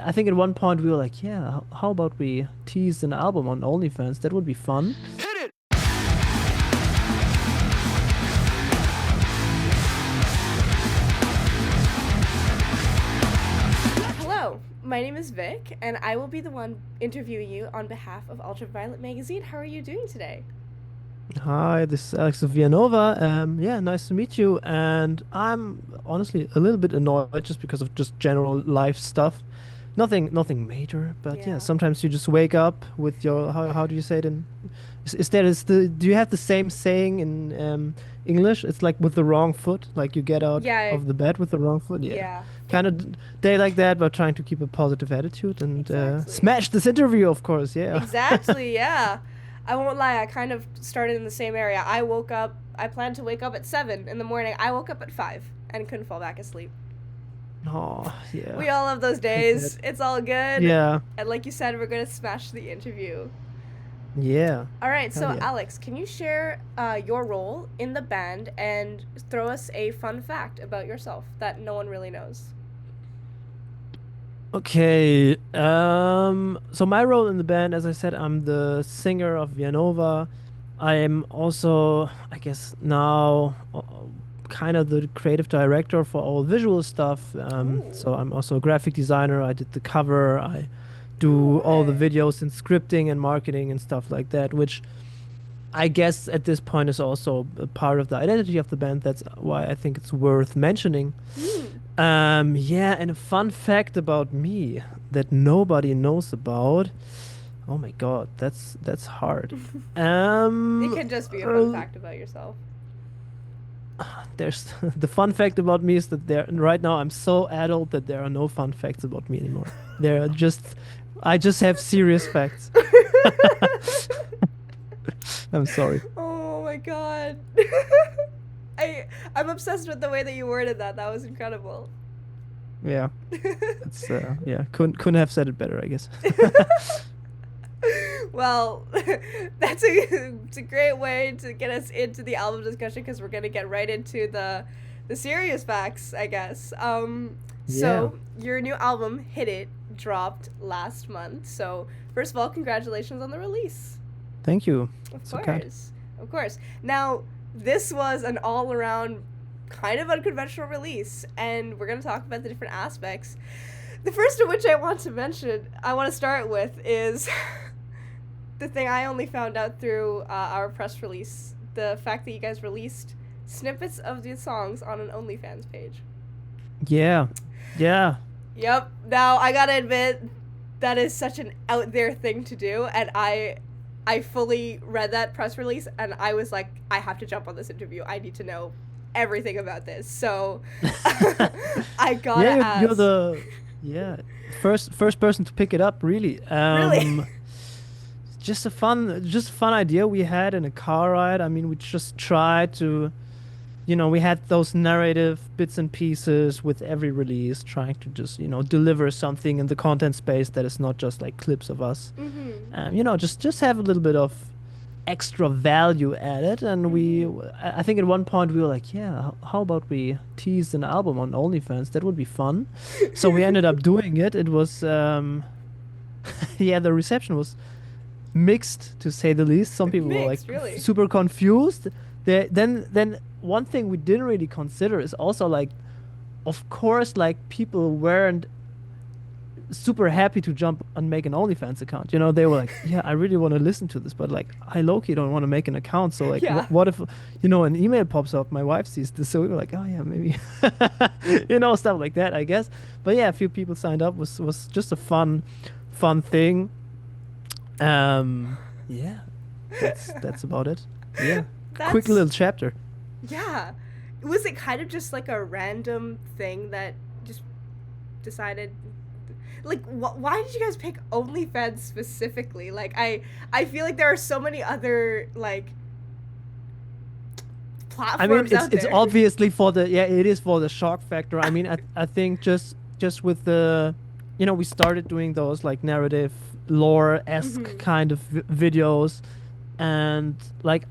I think at one point we were like, yeah, how about we tease an album on OnlyFans? That would be fun. Hello, my name is Vic, and I will be the one interviewing you on behalf of Ultraviolet Magazine. How are you doing today? Hi, this is Alex of VIANOVA. Yeah, nice to meet you. And I'm honestly a little bit annoyed just because of just general life stuff. Nothing major, but yeah, Yeah. sometimes you just wake up with your how do you say it in do you have the same saying in English? It's like with the wrong foot, like you get out Yeah, of the bed with the wrong foot. Yeah, yeah, kind of day like that, but trying to keep a positive attitude and exactly. smash this interview, of course. Yeah. Exactly, yeah. I won't lie, I kind of started in the same area. I planned to wake up at 7 in the morning. I woke up at 5 and couldn't fall back asleep. Oh, yeah. We all have those Hate that. days. It's all good. Yeah. And like you said, we're going to smash the interview. Yeah. All right, Hell so yeah. Alex, can you share your role in the band and throw us a fun fact about yourself that no one really knows? Okay. So my role in the band, as I said, I'm the singer of VIANOVA. I am also, I guess now, kind of the creative director for all visual stuff. Ooh, So I'm also a graphic designer. I did the cover. I no do all the way. videos and scripting and marketing and stuff like that, which I guess at this point is also a part of the identity of the band. That's why I think it's worth mentioning. Hmm. Yeah, and a fun fact about me that nobody knows about. Oh my God, that's hard. It Um, can just be a fun uh, fact about yourself. there's the fun fact about me is that there right now I'm so adult that there are no fun facts about me anymore. There are just I just have serious facts. I'm sorry. Oh my god. I'm obsessed with the way that you worded that. That was incredible. Yeah, it's yeah, couldn't have said it better, I guess. Well, it's a great way to get us into the album discussion because we're gonna get right into the serious facts, I guess. Yeah, So your new album, Hit It, dropped last month. So first of all, congratulations on the release. thank you. Of So kind. course, of course. Now this was an all-around kind of unconventional release, and we're gonna talk about the different aspects. The first of which I want to start with is the thing I only found out through our press release, the fact that you guys released snippets of the songs on an OnlyFans page. Yeah, yeah. Yep. Now I gotta admit, that is such an out there thing to do, and I fully read that press release, and I was like, I have to jump on this interview. I need to know everything about this. So I Yeah, gotta you're ask. the yeah first person to pick it up, really. Really? Just a fun idea we had in a car ride. I mean, we just tried to, we had those narrative bits and pieces with every release, trying to just, deliver something in the content space that is not just like clips of us. Mhm. Just have a little bit of extra value added. And Mhm. I think at one point we were like, yeah, how about we tease an album on OnlyFans? That would be fun. So we ended up doing it. It was, yeah, the reception was mixed to say the least. Some people were like Mixed, really. super confused. Then one thing we didn't really consider is also like, of course, like people weren't super happy to jump and make an OnlyFans account. They were like, yeah, I really want to listen to this, but like I low-key don't want to make an account. So like, Yeah. what if, an email pops up, my wife sees this. So we were like, oh yeah, maybe, stuff like that, I guess. But yeah, a few people signed up. Was just a fun thing. Yeah, that's about it. Yeah, quick That's little chapter. yeah. Was it kind of just like a random thing that just decided like why did you guys pick OnlyFans specifically? Like I feel like there are so many other like I mean, platforms it's out it's there. obviously for the yeah, it is for the shock factor. I mean, I think just with the, we started doing those like narrative lore-esque Mhm. kind of videos, and like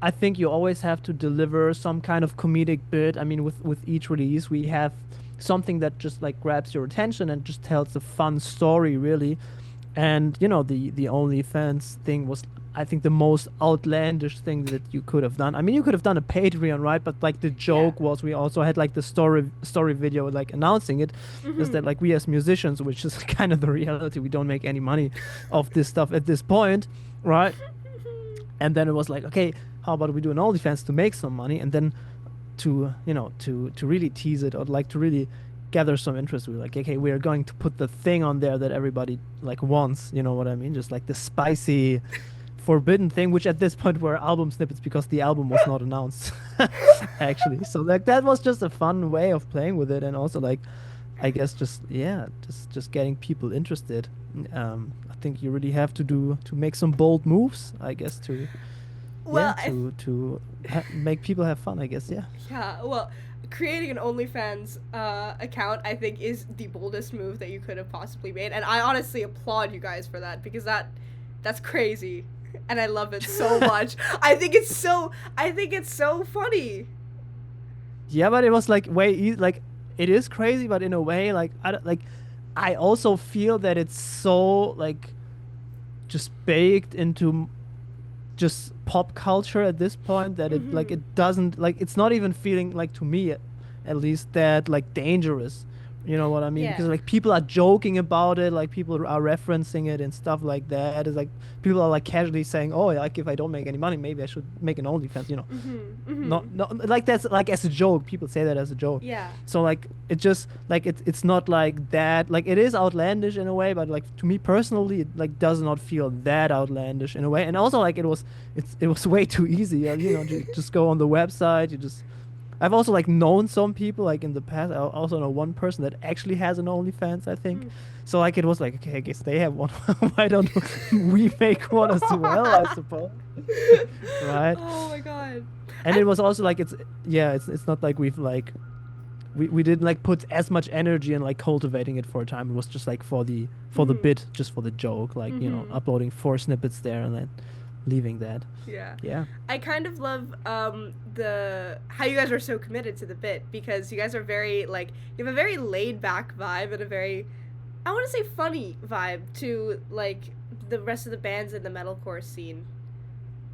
I think you always have to deliver some kind of comedic bit. I mean, with each release, we have something that just like grabs your attention and just tells a fun story, really. And you know, the OnlyFans thing was, I think, the most outlandish thing that you could have done. I mean, you could have done a Patreon, right? But like the joke was, we also had like the story video like announcing it, is that like we as musicians, which is kind of the reality, we don't make any money off this stuff at this point, right? And then it was like, okay, how about we do an OnlyFans to make some money, and then to, you know, to really tease it, or like to really gather some interest. We were like, okay, we are going to put the thing on there that everybody like wants, you know what I mean? Just like the spicy forbidden thing, which at this point were album snippets because the album was not announced actually. So like that was just a fun way of playing with it, and also like, I guess just getting people interested. I think you really have to make some bold moves, I guess, to make people have fun, I guess. Yeah, well, creating an OnlyFans account, I think, is the boldest move that you could have possibly made, and I honestly applaud you guys for that, because that's crazy, and I love it so much. I think it's so funny. Yeah, but it was like like it is crazy, but in a way, like I also feel that it's so like just baked into just pop culture at this point that it like it doesn't, like, it's not even feeling like, to me at least, that like dangerous, you know what I mean? Because like people are joking about it, like people are referencing it and stuff like that. It's like people are like casually saying, oh, like if I don't make any money, maybe I should make an OnlyFans, you know. Not like that's like as a joke, people say that as a joke. So like it just like it's not like that, like it is outlandish in a way, but like to me personally, it like does not feel that outlandish in a way. And also like it was way too easy, you know. Just go on the website, I've also like known some people like in the past. I also know one person that actually has an OnlyFans, I think. So like it was like, okay, I guess they have one. Why don't we make one as well, I suppose? Right? Oh my god. And it was also like it's not like we've like we didn't like put as much energy in like cultivating it for a time. It was just like for the bit, just for the joke, like you know, uploading 4 snippets there and then leaving that. Yeah. I kind of love how you guys are so committed to the bit, because you guys are very like, you have a very laid back vibe and a very, I want to say, funny vibe to like the rest of the bands in the metalcore scene.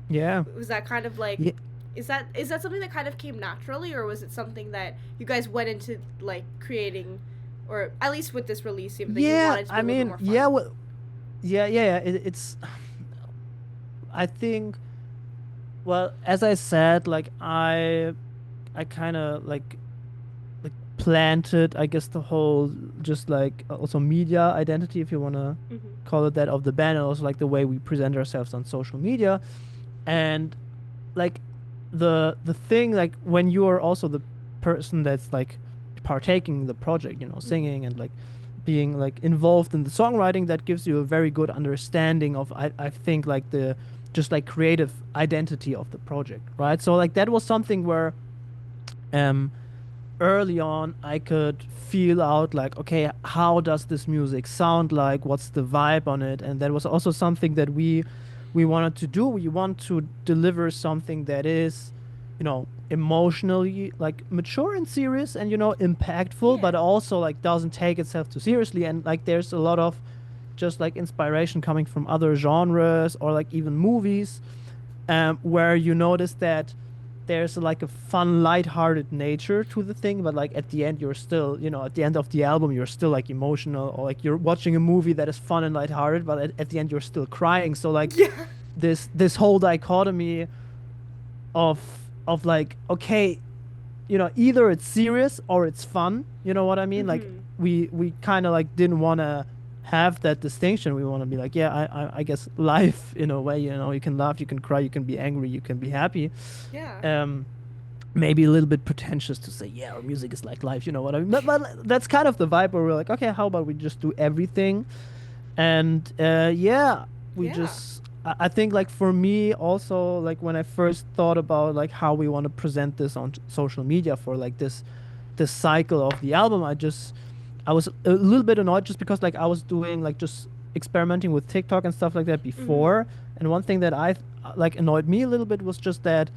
Yeah. Was that kind of like is that something that kind of came naturally, or was it something that you guys went into like creating, or at least with this release, even though you wanted to be a little more fun? It's I think, well, as I said, like I kind of like planted, I guess, the whole just like also media identity, if you want to call it that, of the band, and also like the way we present ourselves on social media. And like the thing, like when you are also the person that's like partaking in the project, you know, singing and like being like involved in the songwriting, that gives you a very good understanding of I think like the just like creative identity of the project, right? So like that was something where early on I could feel out like, okay, how does this music sound like, what's the vibe on it? And that was also something that we wanted to do. We want to deliver something that is, you know, emotionally like mature and serious and, you know, impactful, but also like doesn't take itself too seriously. And like there's a lot of just like inspiration coming from other genres or like even movies, where you notice that there's like a fun, lighthearted nature to the thing, but like at the end you're still, you know, at the end of the album you're still like emotional, or like you're watching a movie that is fun and lighthearted, but at the end you're still crying. So like this whole dichotomy of like, okay, you know, either it's serious or it's fun, you know what I mean? Like we kind of like didn't want to have that distinction. We want to be like, I guess life in a way, you know, you can laugh, you can cry, you can be angry, you can be happy. Maybe a little bit pretentious to say, our music is like life, you know what I mean? But that's kind of the vibe where we're like, okay, how about we just do everything? And just, I think like for me also, like when I first thought about like how we want to present this on social media for like this cycle of the album, I was a little bit annoyed just because like I was doing like just experimenting with TikTok and stuff like that before. And one thing that I like annoyed me a little bit was just that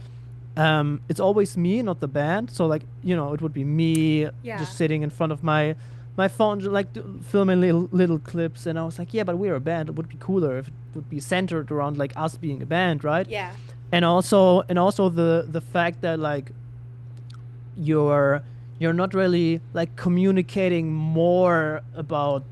it's always me, not the band. So like, it would be me Yeah. just sitting in front of my phone, like filming little clips. And I was like, yeah, but we're a band. It would be cooler if it would be centered around like us being a band, right? Yeah. And also the fact that like you're not really like communicating more about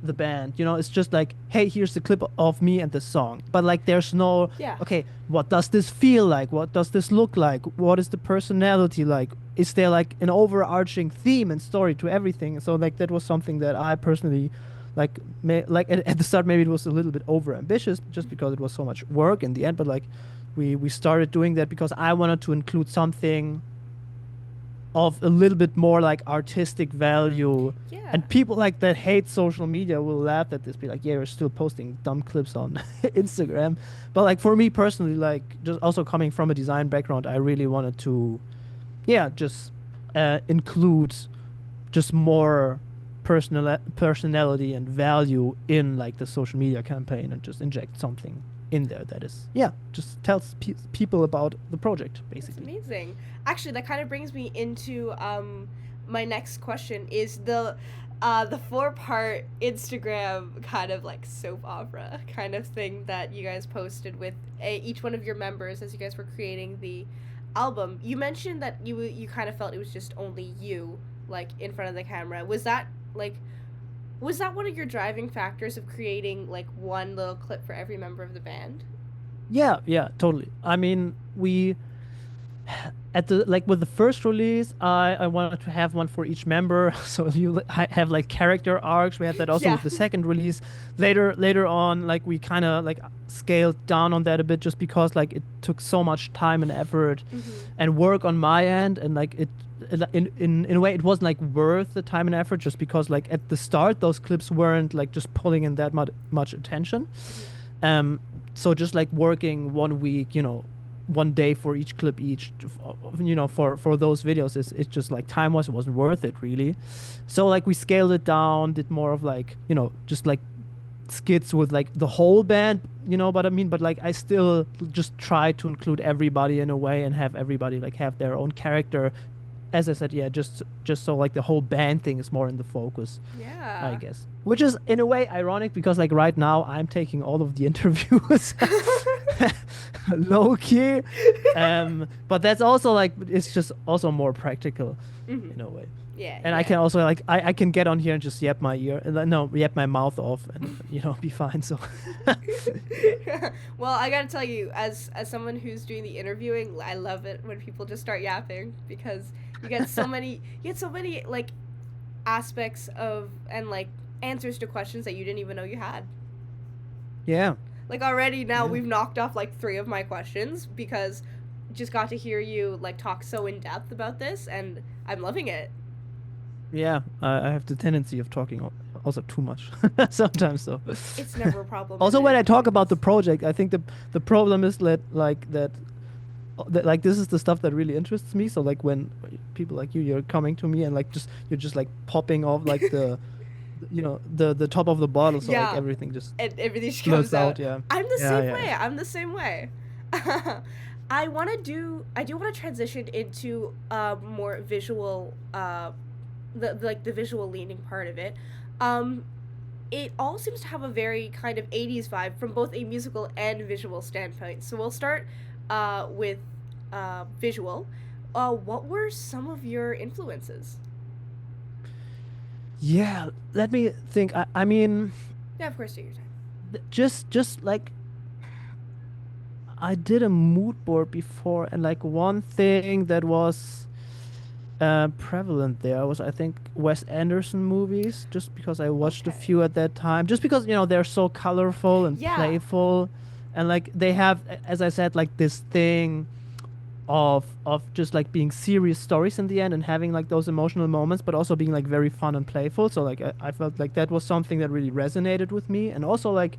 the band, it's just like, hey, here's the clip of me and the song, but like there's no, Yeah. okay, what does this feel like, what does this look like, what is the personality like, is there like an overarching theme and story to everything? So like that was something that I personally like at the start maybe it was a little bit over ambitious just because it was so much work in the end, but like we started doing that because I wanted to include something of a little bit more like artistic value. Yeah. And people like that hate social media will laugh at this, be like, yeah, you're still posting dumb clips on Instagram. But like for me personally, like just also coming from a design background, I really wanted to just include just more personality and value in like the social media campaign, and just inject something in there that is just tells people about the project basically. That's amazing. Actually, that kind of brings me into my next question is the 4-part Instagram kind of like soap opera kind of thing that you guys posted with each one of your members as you guys were creating the album. You mentioned that you kind of felt it was just only you like in front of the camera. Was that one of your driving factors of creating like one little clip for every member of the band? Yeah, totally. I mean, we at the like with the first release, I wanted to have one for each member, so have like character arcs. We had that also Yeah. with the second release. Later on, like we kind of like scaled down on that a bit, just because like it took so much time and effort and work on my end, and like it in a way it wasn't like worth the time and effort, just because like at the start those clips weren't like just pulling in that much attention. So just like working 1 week, 1 day for each clip for those videos it's just like time-wise it wasn't worth it really. So like we scaled it down, did more of like just like skits with like the whole band, but like I still just try to include everybody in a way and have everybody like have their own character. As I said, just so like the whole band thing is more in the focus, Yeah. I guess. Which is in a way ironic because like right now I'm taking all of the interviews low key. But that's also like it's just also more practical in a way. Yeah. And I can also like I can get on here and just yap my mouth off and be fine. So Well, I gotta tell you, as someone who's doing the interviewing, I love it when people just start yapping because you get so many like aspects of and like answers to questions that you didn't even know you had. yeah. Like already now Yeah. we've knocked off like 3 of my questions because just got to hear you like talk so in depth about this, and I'm loving it. Yeah, I have the tendency of talking also too much sometimes. So It's never a problem. also in when I talk interviews. about the project, I think the problem is that like this is the stuff that really interests me. So like when people like you're coming to me and like you're just like popping off like the the top of the bottle, so Yeah. like everything just And everything just blurs comes out. Yeah. I'm the Yeah, same yeah. way. I'm the same way. I do want to transition into more visual the visual leaning part of it. It all seems to have a very kind of 80s vibe from both a musical and visual standpoint. So we'll start with visual. What were some of your influences? Yeah, let me think. I mean, Yeah, of course, take your time. just like I did a mood board before, and like one thing that was prevalent there was I think Wes Anderson movies, just because I watched a Okay. few at that time, just because they're so colorful and Yeah. playful, and like they have, as I said, like this thing of just like being serious stories in the end and having like those emotional moments, but also being like very fun and playful. So like I felt like that was something that really resonated with me, and also like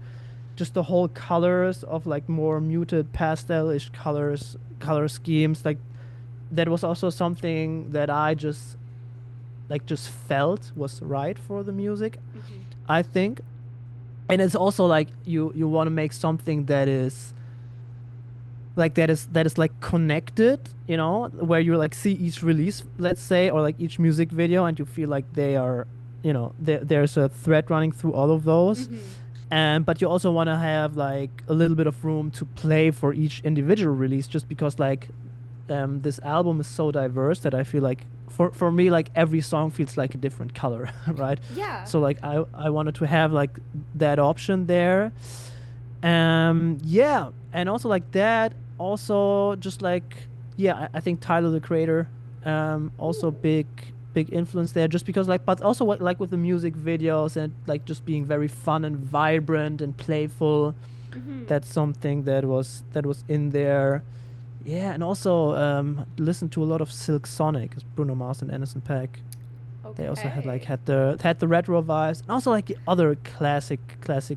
just the whole colors of like more muted pastel-ish color schemes, like that was also something that I just felt was right for the music, I think. And it's also like you want to make something that is like that is like connected, you know, where you like see each release, let's say, or like each music video, and you feel like they are, you know, there's a thread running through all of those. Mm-hmm. And but you also want to have like a little bit of room to play for each individual release, just because like this album is so diverse that I feel like for me like every song feels like a different color, right? Yeah. So like I wanted to have like that option there. Yeah, and also like that, also just like yeah, I think Tyler the Creator, also Ooh. big influence there, just because like, but also what, like with the music videos and like just being very fun and vibrant and playful. Mm-hmm. That's something that was in there. Yeah, and also listen to a lot of Silk Sonic, Bruno Mars and Anderson .Paak. They also Okay. had the retro vibes, and also like the other classic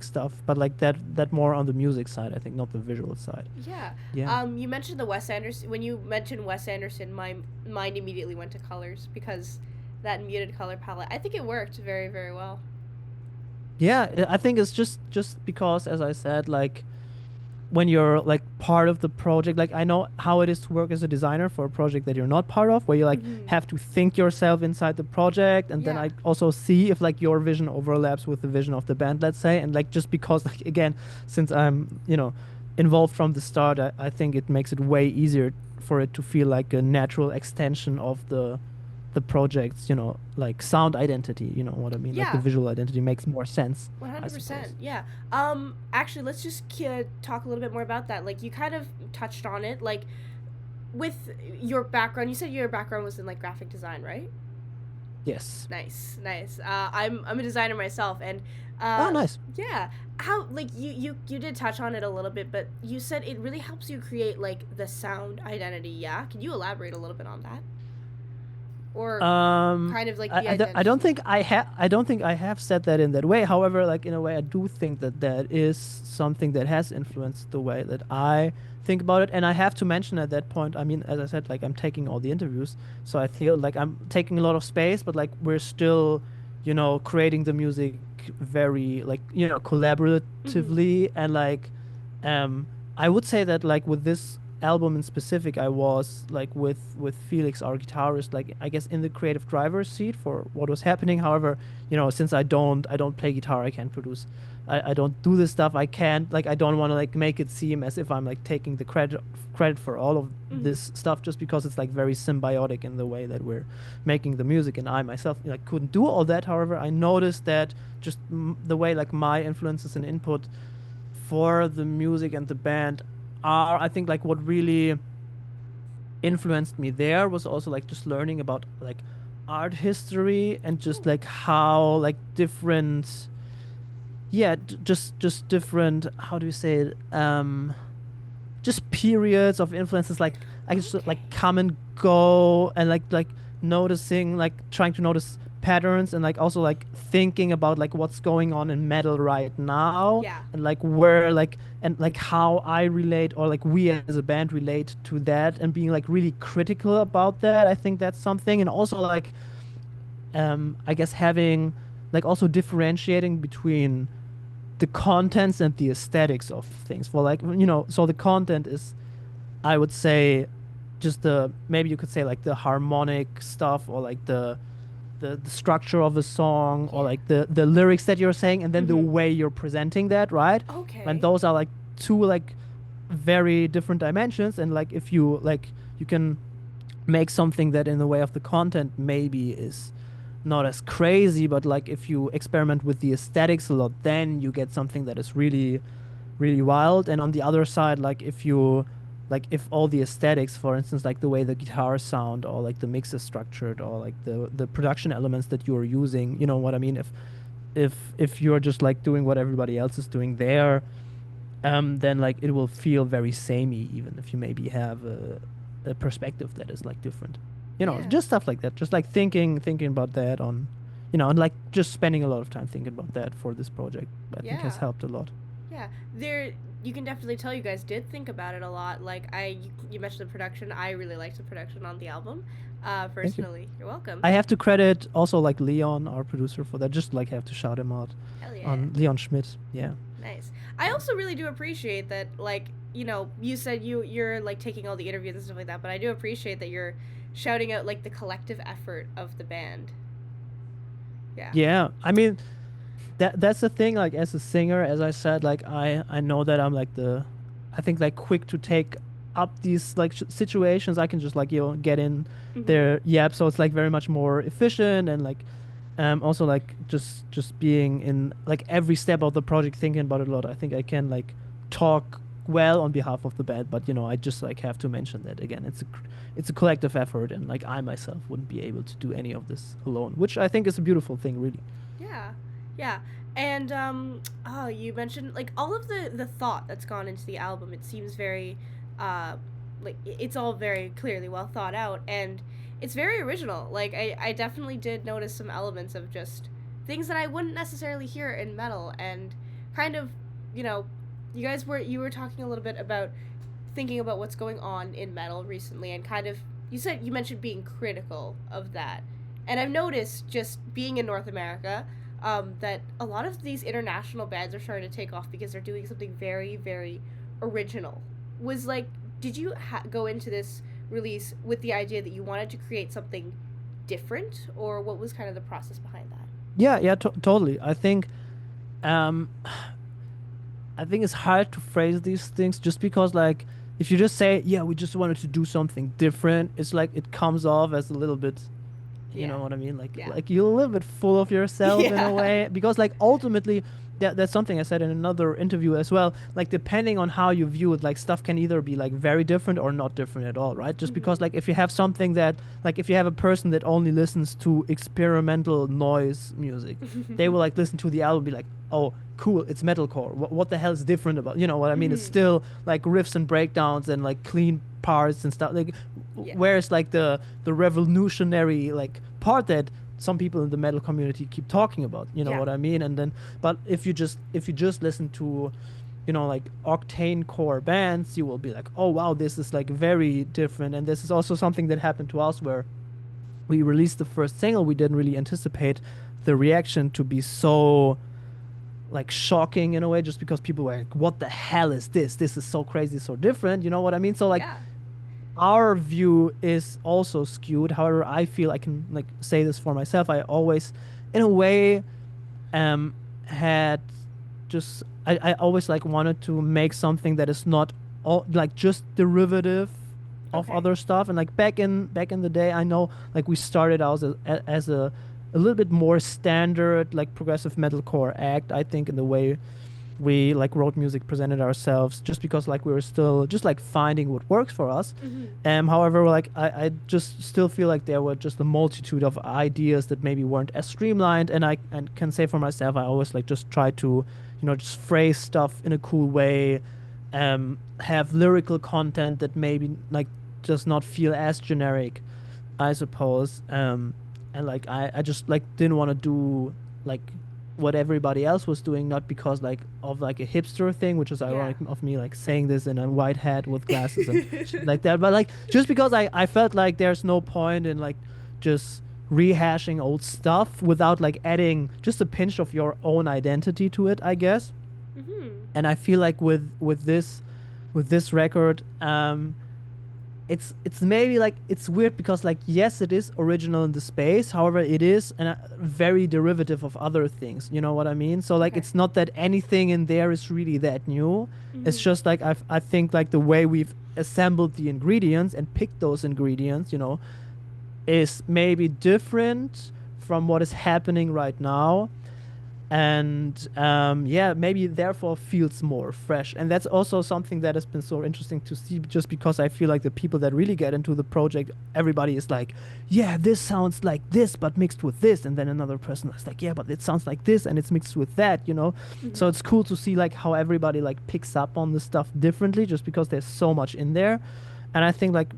stuff, but like that more on the music side, I think, not the visual side. Yeah. Yeah. You mentioned the Wes Anderson. When you mentioned Wes Anderson, my mind immediately went to colors because that muted color palette. I think it worked very, very well. Yeah, I think it's just because, as I said, like when you're like part of the project, like I know how it is to work as a designer for a project that you're not part of, where you like Mm-hmm. have to think yourself inside the project, and then Yeah. I also see if like your vision overlaps with the vision of the band, let's say. And like just because like again, since I'm, you know, involved from the start, I think it makes it way easier for it to feel like a natural extension of the project's, you know, like sound identity, you know what I mean? Like the Yeah. visual identity makes more sense, I 100%. suppose. Yeah. Actually, let's just talk a little bit more about that. Like you kind of touched on it. Like with your background, you said your background was in like graphic design, right? Yes. Nice, nice. I'm a designer myself, and Oh, uh, nice. yeah. How like you did touch on it a little bit, but you said it really helps you create like the sound identity. Yeah. Can you elaborate a little bit on that, or kind of like the I don't identity? think I don't think I have said that in that way. However, like in a way, I do think that that is something that has influenced the way that I think about it. And I have to mention at that point, I mean, as I said, like I'm taking all the interviews, so I feel like I'm taking a lot of space, but like we're still, you know, creating the music very like, you know, Mm-hmm. collaboratively. And like um I would say that like with this album in specific, I was like with Felix, our guitarist, like I guess in the creative driver's seat for what was happening. However, you know, since I don't play guitar, I can't produce, I don't do this stuff, I can't like, I don't want to like make it seem as if I'm like taking the credit for all of Mm-hmm. this stuff, just because it's like very symbiotic in the way that we're making the music, and I myself like couldn't do all that. However, I noticed that just the way like my influences and input for the music and the band are, I think, like what really influenced me there was also like just learning about like art history, and just Oh. like how like different, yeah, just different, how do you say it, just periods of influences, like I just like Okay. come and go, and like noticing, like trying to notice patterns, and like also like thinking about like what's going on in metal right now, Yeah. and like where like, and like how I relate, or like we as a band relate to that, and being like really critical about that. I think that's something. And also like I guess having like also differentiating between the contents and the aesthetics of things, for like, you know, so the content is, I would say, just the, maybe you could say like the harmonic stuff, or like the structure of a song, or Yeah. like the lyrics that you're saying, and then the Mm-hmm. way you're presenting that, right? And Okay. those are like two like very different dimensions. And like if you like, you can make something that in the way of the content maybe is not as crazy, but like if you experiment with the aesthetics a lot, then you get something that is really wild. And on the other side, like if you, like if all the aesthetics, for instance, like the way the guitars sound, or like the mix is structured, or like the production elements that you're using, you know what I mean, if you're just like doing what everybody else is doing there, then like it will feel very samey, even if you maybe have a perspective that is like different, you know, Yeah. just stuff like that, just like thinking about that on, you know, and like just spending a lot of time thinking about that for this project, I think has Yeah. helped a lot. Yeah, there you can definitely tell you guys did think about it a lot. Like you mentioned the production. I really liked the production on the album. Thank you. Personally, you're welcome. I have to credit also like Leon, our producer, for that. Just like have to shout him out Hell yeah. on Leon Schmidt. Yeah. Nice. I also really do appreciate that, like, you said you're like taking all the interviews and stuff like that, but I do appreciate that you're shouting out like the collective effort of the band. Yeah. Yeah, I mean, that's the thing. Like as a singer, as I said, like I know that I'm like I think like quick to take up these like situations. I can just like get in Mm-hmm. there. Yep. So it's like very much more efficient and like also like just being in like every step of the project, thinking about it a lot. I think I can like talk well on behalf of the band, but I just like have to mention that again. It's a collective effort, and like I myself wouldn't be able to do any of this alone, which I think is a beautiful thing, really. Yeah, yeah, and oh, you mentioned like all of the thought that's gone into the album. It seems very, like it's all very clearly well thought out, and it's very original. Like I definitely did notice some elements of just things that I wouldn't necessarily hear in metal, and kind of, you know, you were talking a little bit about thinking about what's going on in metal recently, and kind of you mentioned being critical of that, and I've noticed just being in North America, that a lot of these international bands are starting to take off because they're doing something very, very original. Was like, did you go into this release with the idea that you wanted to create something different, or what was kind of the process behind that? Yeah, yeah, totally. Um, I think it's hard to phrase these things just because, like, if you just say, yeah, we just wanted to do something different, it's like it comes off as a little bit, you Yeah, know what I mean? yeah, Like you're a little bit full of yourself in a yeah. way, because, like, ultimately, that's something I said in another interview as well. Like, depending on how you view it, like, stuff can either be like very different or not different at all, right? Just because, Mm-hmm. like, if you have something that, like, if you have a person that only listens to experimental noise music, they will like listen to the album and be like, oh, cool, it's metalcore. What the hell is different about, you know what I mean? It's Mm-hmm. still like riffs and breakdowns and like clean parts and stuff. Like, Yeah. whereas like the revolutionary like part that some people in the metal community keep talking about, you know Yeah. what I mean? And then, but if you just listen to, like octane core bands, you will be like, oh wow, this is like very different. And this is also something that happened to us where we released the first single. We didn't really anticipate the reaction to be so like shocking in a way, just because people were like, what the hell is this? This is so crazy, so different, you know what I mean? So like Yeah. our view is also skewed. However, I feel I can like say this for myself. I always, in a way, had just I always like wanted to make something that is not all like just derivative of Okay. other stuff. And like back in the day, I know like we started out as a little bit more standard like progressive metalcore act. I think in the way we like wrote music, presented ourselves, just because like we were still just like finding what works for us. Mm-hmm. However, like I just still feel like there were just a multitude of ideas that maybe weren't as streamlined, and I can say for myself, I always like just try to, just phrase stuff in a cool way, have lyrical content that maybe like does not feel as generic, I suppose. And like I just like didn't want to do like what everybody else was doing, not because like of like a hipster thing, which is Yeah. ironic of me like saying this in a white hat with glasses and shit like that, but like just because I felt like there's no point in like just rehashing old stuff without like adding just a pinch of your own identity to it, I guess. Mm-hmm. And I feel like with this record, it's maybe like it's weird because like yes, it is original in the space, however it is very derivative of other things, you know what I mean? So like Okay. it's not that anything in there is really that new. It's Mm-hmm. just like I think like the way we've assembled the ingredients and picked those ingredients, is maybe different from what is happening right now. And yeah, maybe therefore feels more fresh. And that's also something that has been so interesting to see, just because I feel like the people that really get into the project, everybody is like, yeah, this sounds like this but mixed with this, and then another person is like, yeah, but it sounds like this and it's mixed with that. Mm-hmm. So it's cool to see like how everybody like picks up on the stuff differently, just because there's so much in there. And I think like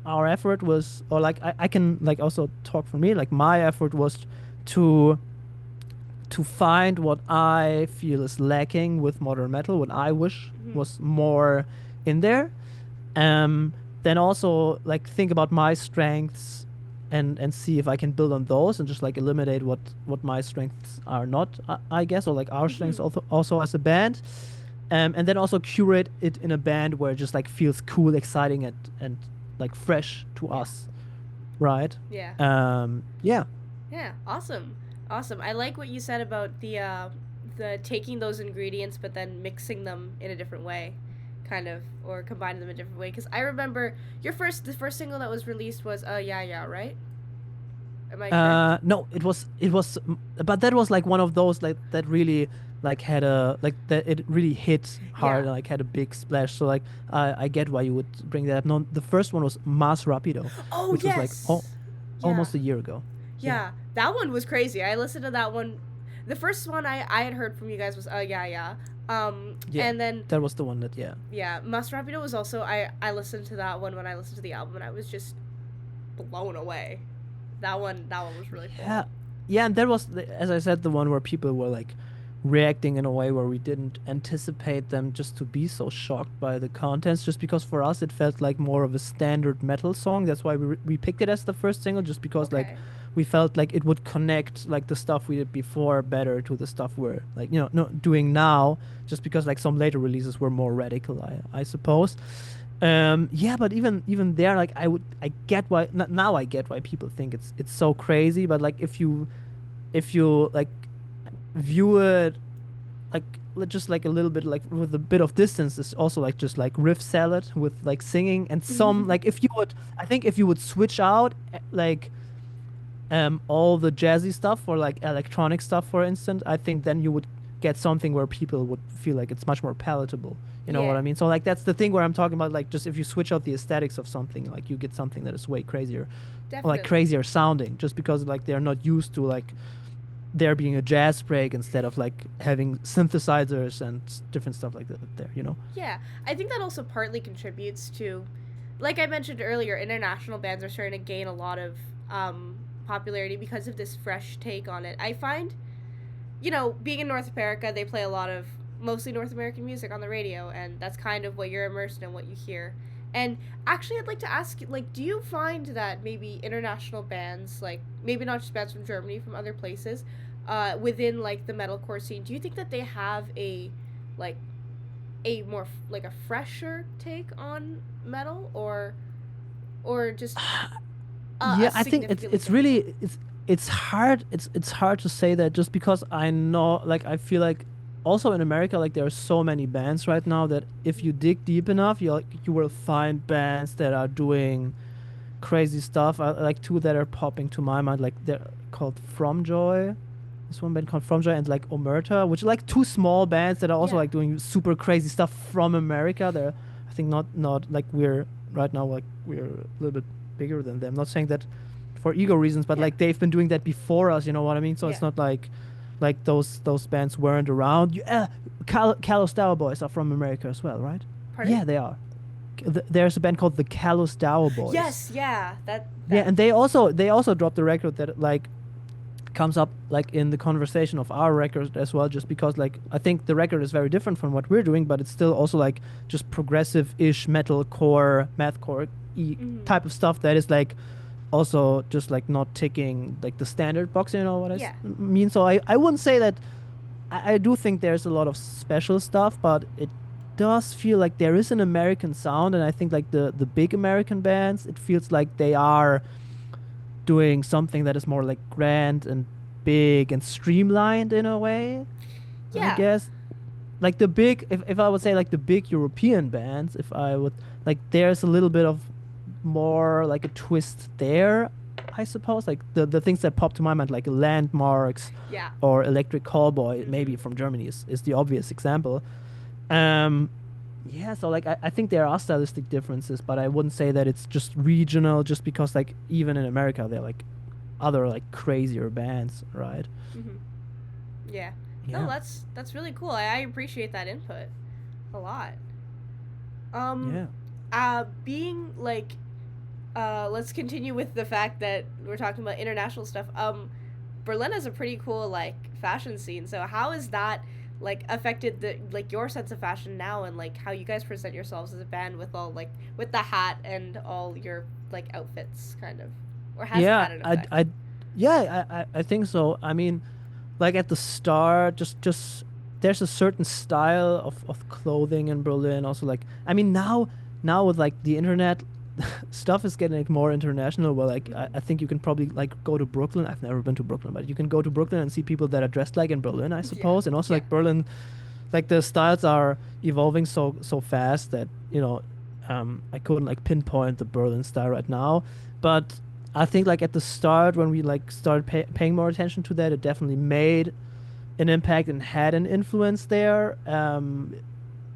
our effort was, or like I can like also talk for me, like my effort was to find what I feel is lacking with modern metal, what I wish Mm-hmm. was more in there. Um, then also like think about my strengths and see if I can build on those, and just like eliminate what my strengths are not, I guess, or like our strengths Mm-hmm. also as a band. and then also curate it in a band where it just like feels cool, exciting, and like fresh to Yeah. us, right? Yeah. Yeah. Yeah. Awesome. Awesome. I like what you said about the taking those ingredients but then mixing them in a different way, kind of, or combining them in a different way. Because I remember the first single that was released was Yeah Yeah, right? Am I correct? No, but that was like one of those like that really like had a like that it really hit hard, Yeah. like had a big splash. So like I get why you would bring that up. No, the first one was Mas Rapido, Oh which was like yes. Yeah. almost a year ago. Yeah. Yeah. That one was crazy. I listened to that one. The first one I had heard from you guys was Yeah Yeah. Yeah. And then That was the one that yeah. yeah, Mas Rapido was also I listened to that one when I listened to the album and I was just blown away. That one was really cool. Yeah. Yeah, and that was as I said the one where people were like reacting in a way where we didn't anticipate them just to be so shocked by the contents, just because for us it felt like more of a standard metal song. That's why we picked it as the first single, just because like Okay. we felt like it would connect like the stuff we did before better to the stuff we're like no doing now, just because like some later releases were more radical, I suppose. Yeah, but even there, like I get why now I get why people think it's so crazy. But like if you like view it like just like a little bit like with a bit of distance, is also like just like riff salad with like singing and some like if you would I think if you would switch out like all the jazzy stuff or like electronic stuff for instance, I think then you would get something where people would feel like it's much more palatable. You know what Yeah, I mean? So like that's the thing where I'm talking about, like just if you switch out the aesthetics of something, like you get something that is way crazier or like definitely. crazier sounding, just because like they're not used to like there being a jazz break instead of like having synthesizers and different stuff like that there, you know? Yeah, I think that also partly contributes to, like I mentioned earlier, international bands are starting to gain a lot of popularity because of this fresh take on it. I find, being in North America, they play a lot of mostly North American music on the radio, and that's kind of what you're immersed in, what you hear. And actually, I'd like to ask, like, do you find that maybe international bands, like maybe not just bands from Germany, from other places, within like the metalcore scene, do you think that they have like, like a fresher take on metal, or just a Yeah, I think it's significantly it's different one? really it's hard to say that, just because I know like I feel like also in America like there are so many bands right now that if you dig deep enough you will find bands that are doing crazy stuff. Like two that are popping to my mind, like they're called From Joy. This one band called From Joy and like Omerta, which are like two small bands that are also Yeah. like doing super crazy stuff from America. They're I think not like we're right now like we're a little bit bigger than them. Not saying that for ego reasons, but Yeah. like they've been doing that before us. You know what I mean? So Yeah. it's not like those bands weren't around. Callous Dower Boys are from America as well, right? Pardon? Yeah, they are. There's a band called the Callous Dower Boys. Yes. Yeah. Yeah, That. and they also dropped a record that like comes up like in the conversation of our record as well, just because like I think the record is very different from what we're doing, but it's still also like just progressive-ish metalcore, mathcore Mhm. type of stuff that is like also just like not ticking like the standard box, you know what Yeah. mean? So I wouldn't say that I do think there's a lot of special stuff, but it does feel like there is an American sound, and I think like the big American bands, it feels like they are doing something that is more like grand and big and streamlined in a way, I Yeah. guess. Like the big, if I would say like the big European bands, if I would like, there's a little bit of more like a twist there, I suppose. Like the things that pop to my mind, like Landmarks Yeah. or Electric Callboy, maybe Mhm. from Germany is the obvious example. Um, yeah, so like I think there are stylistic differences, but I wouldn't say that it's just regional, just because like even in America there are like other like crazier bands, right? Mhm. Yeah. No, Yeah, that's really cool. I appreciate that input a lot. Um, yeah. being like, let's continue with the fact that we're talking about international stuff. Berlin has a pretty cool like fashion scene. So how has that like affected the like your sense of fashion now, and like how you guys present yourselves as a band with all like with the hat and all your like outfits, kind of, or has it Yeah, had an I, effect? I, yeah, I think so. I mean, like at the start, just there's a certain style of clothing in Berlin. Also, like, I mean, now with like the internet, stuff is getting like more international. Well, like I think you can probably like go to Brooklyn. I've never been to Brooklyn, but you can go to Brooklyn and see people that are dressed like in Berlin, I suppose. And also like Berlin, like the styles are evolving so fast that I couldn't like pinpoint the Berlin style right now. But I think like at the start when we like started paying more attention to that, it definitely made an impact and had an influence there.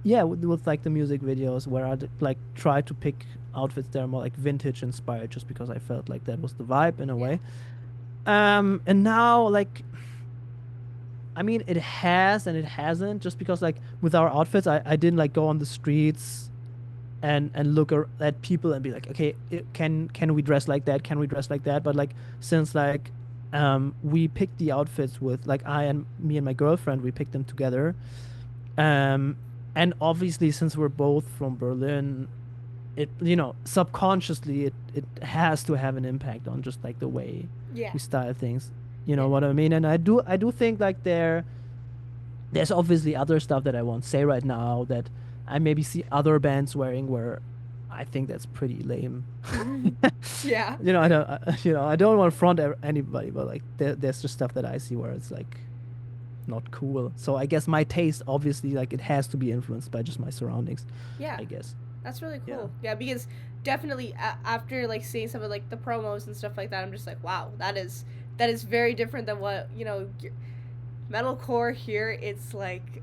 Yeah, with like the music videos where I like tried to pick outfits that are more like vintage inspired, just because I felt like that was the vibe in a way. And now like, I mean, it has and it hasn't, just because like with our outfits, I didn't like go on the streets and look at people and be like, okay, can we dress like that? Can we dress like that? But like since like we picked the outfits with like me and my girlfriend, we picked them together. And obviously since we're both from Berlin, it subconsciously it has to have an impact on just like the way we style things. You know what I mean? And I do think like there's obviously other stuff that I won't say right now that I maybe see other bands wearing where I think that's pretty lame. Yeah. I don't want to front anybody, but like there's just stuff that I see where it's like not cool. So I guess my taste, obviously, like it has to be influenced by just my surroundings. Yeah. I guess. That's really cool. Yeah, because definitely after like seeing some of like the promos and stuff like that, I'm just like, wow, that is very different than what metalcore here. It's like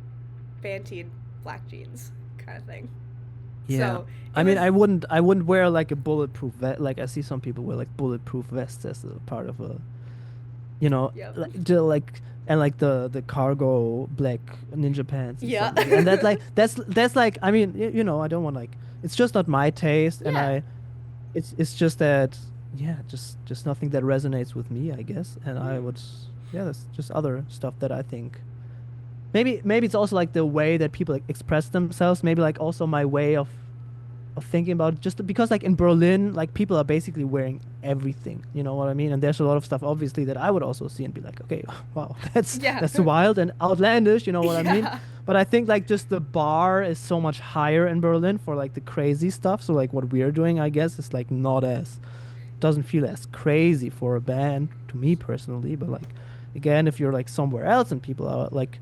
Pantene black jeans kind of thing. Yeah. So I mean, I wouldn't wear like a bulletproof vest. Like I see some people wear like bulletproof vests as a part of a, like the cargo black ninja pants. And stuff like that. And that's like, I mean, I don't want like, it's just not my taste, and it's just that, just nothing that resonates with me, I guess. And I would, there's just other stuff that I think. Maybe it's also like the way that people like express themselves. Maybe like also my way of thinking about it, just because like in Berlin, like people are basically wearing everything. You know what I mean? And there's a lot of stuff obviously that I would also see and be like, okay, wow, that's wild and outlandish. You know what I mean? But I think like just the bar is so much higher in Berlin for like the crazy stuff. So like what we're doing, I guess, is like doesn't feel as crazy for a band to me personally. But like again, if you're like somewhere else and people are like,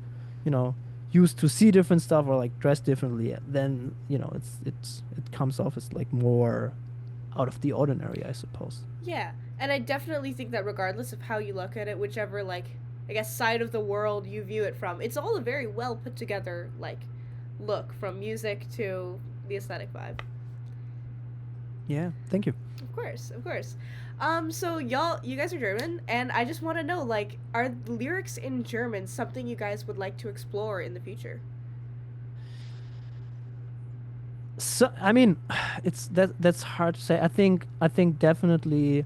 used to see different stuff or like dress differently, then it comes off as like more out of the ordinary, I suppose. Yeah, and I definitely think that regardless of how you look at it, whichever like I guess side of the world you view it from, it's all a very well put together like look, from music to the aesthetic vibe. Yeah, thank you. Of course. So you guys are German, and I just want to know, like, are the lyrics in German something you guys would like to explore in the future? So I mean, that's hard to say. I think definitely,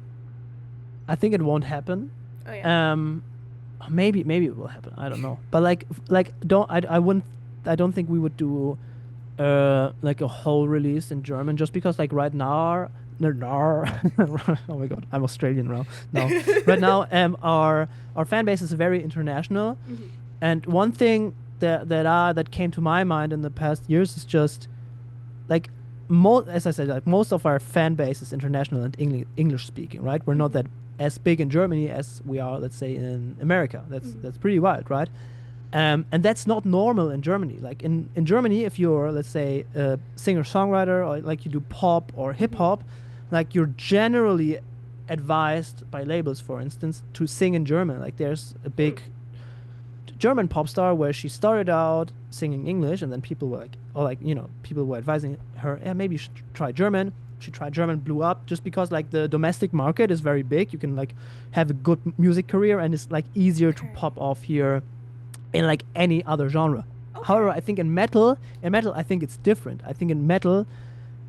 I think it won't happen. Oh yeah. Maybe it will happen. I don't know. But like I don't think we would do like a whole release in German, just because like right now oh my god, I'm Australian now. No. Right now our fan base is very international. Mm-hmm. And one thing that came to my mind in the past years is just like as I said, like most of our fan base is international and English speaking, right? We're not that as big in Germany as we are, let's say, in America. That's pretty wild, right? And that's not normal in Germany. Like in Germany, if you're, let's say, a singer-songwriter, or like you do pop or hip-hop, like you're generally advised by labels, for instance, to sing in German. Like there's a big German pop star where she started out singing English, and then people were like, people were advising her, maybe you should try German. She tried German, blew up, just because like the domestic market is very big. You can like have a good music career, and it's like easier to pop off here in like any other genre. Okay. However, I think in metal, I think it's different. I think in metal,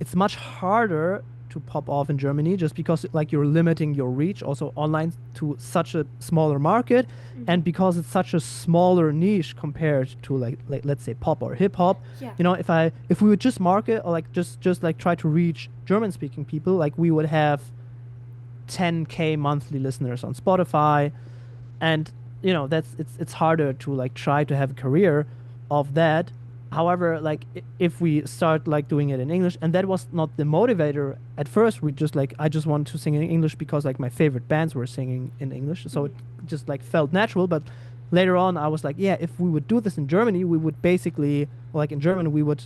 it's much harder to pop off in Germany, just because like you're limiting your reach also online to such a smaller market, and because it's such a smaller niche compared to like let's say pop or hip hop. Yeah. If we would just market or like just like try to reach German speaking people, like we would have 10K monthly listeners on Spotify, and it's harder to like try to have a career of that. However, like if we start like doing it in English, and that was not the motivator at first. We just like I just wanted to sing in English because like my favorite bands were singing in English, so it just like felt natural. But later on, I was like, yeah, if we would do this in Germany, we would basically like in German we would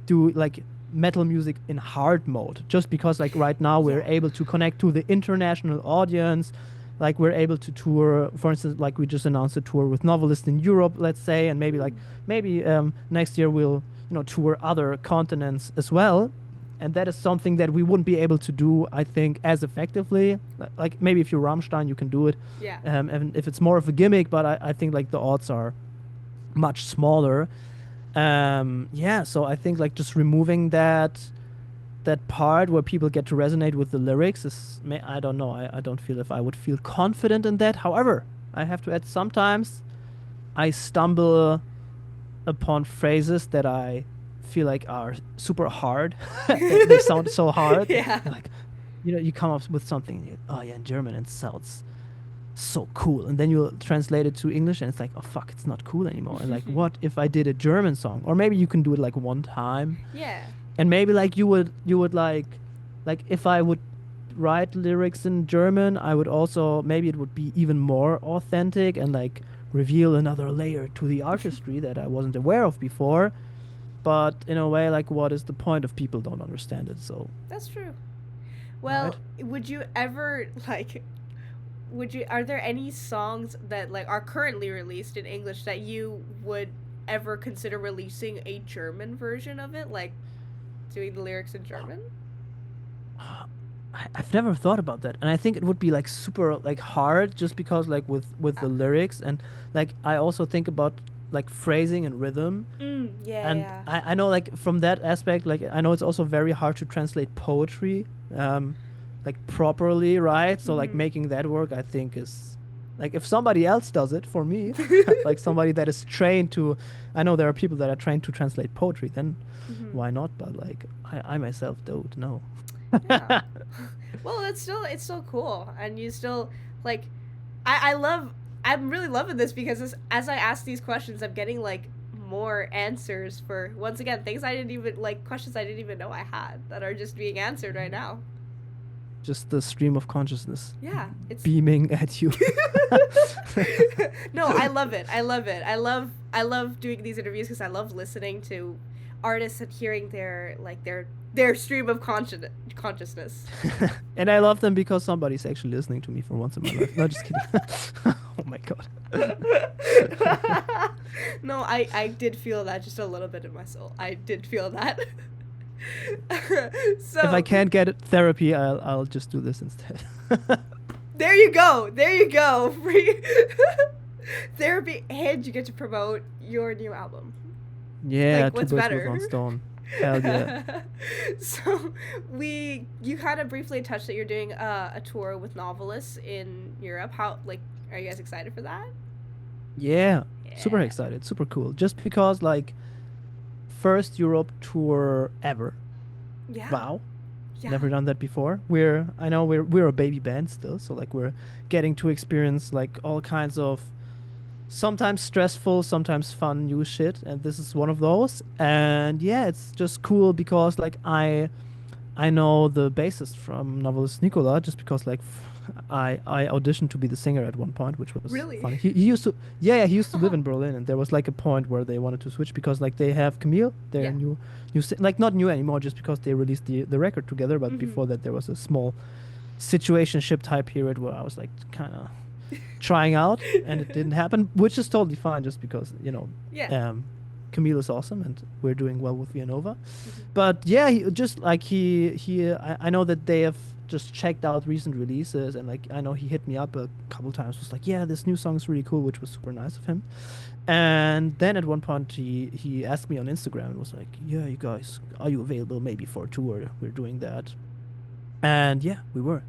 do like metal music in hard mode, just because like right now we're able to connect to the international audience. Like we're able to tour, for instance, like we just announced a tour with Novelist in Europe, let's say, and maybe next year we'll tour other continents as well, and that is something that we wouldn't be able to do, I think, as effectively. Like maybe if you're Rammstein, you can do it, Yeah. and if it's more of a gimmick, but I think like the odds are much smaller. Yeah, so I think like just removing that part where people get to resonate with the lyrics is, I don't know, I don't feel if I would feel confident in that. However, I have to add, sometimes I stumble upon phrases that I feel like are super hard. They sound so hard. Yeah. Like, you come up with something, oh yeah, in German it sounds so cool, and then you translate it to English and it's like, oh fuck, it's not cool anymore. And like, what if I did a German song? Or maybe you can do it like one time. Yeah. And maybe like you would like if I would write lyrics in German, I would also, maybe it would be even more authentic and like reveal another layer to the artistry that I wasn't aware of before. But in a way, like, what is the point if people don't understand it? So That's true. Well, would you ever like? Are there any songs that like are currently released in English that you would ever consider releasing a German version of it, like doing the lyrics in German? I've never thought about that, and I think it would be like super like hard, just because like with the lyrics, and like I also think about like phrasing and rhythm. Yeah. And Yeah. I know like from that aspect, like I know it's also very hard to translate poetry like properly, right? So like making that work, I think, is like, if somebody else does it for me, like somebody that is trained to, I know there are people that are trained to translate poetry, then why not? But like I myself don't know. Yeah. Well, it's still cool, and you still like. I'm really loving this because as I ask these questions, I'm getting like more answers for, once again, things I didn't even like, questions I didn't even know I had that are just being answered right now. Just the stream of consciousness. Yeah, it's beaming at you. No, I love it. I love doing these interviews because I love listening to artists and hearing their stream of consciousness. And I love them because somebody's actually listening to me for once in my life. No, just kidding. Oh my god. No, I did feel that just a little bit in my soul. I did feel that. So if I can't get therapy, I'll just do this instead. There you go. Free therapy, and you get to promote your new album. Yeah, like, what's two birds better? with one stone. Hell yeah. So you kind of briefly touched that you're doing a tour with Novelists in Europe. How, like, are you guys excited for that? Yeah, super excited, super cool. Just because, like, first Europe tour ever. Yeah. Wow. Yeah. Never done that before. I know we're a baby band still, so like we're getting to experience like all kinds of sometimes stressful, sometimes fun new shit, and this is one of those. And yeah, it's just cool because like I know the bassist from Novelist, Nicola, just because like I auditioned to be the singer at one point, which was Really? funny. He used to he used to live in Berlin, and there was like a point where they wanted to switch because like they have Camille, their new like not new anymore, just because they released the record together, but before that there was a small situationship type period where I was like kind of trying out, and it didn't happen, which is totally fine, just because Camille is awesome and we're doing well with VIANOVA. But yeah, I know that they have just checked out recent releases, and like I know he hit me up a couple times, was like, yeah, this new song is really cool, which was super nice of him. And then at one point he asked me on Instagram and was like, yeah, you guys, are you available maybe for a tour? We're doing that. And yeah, we were.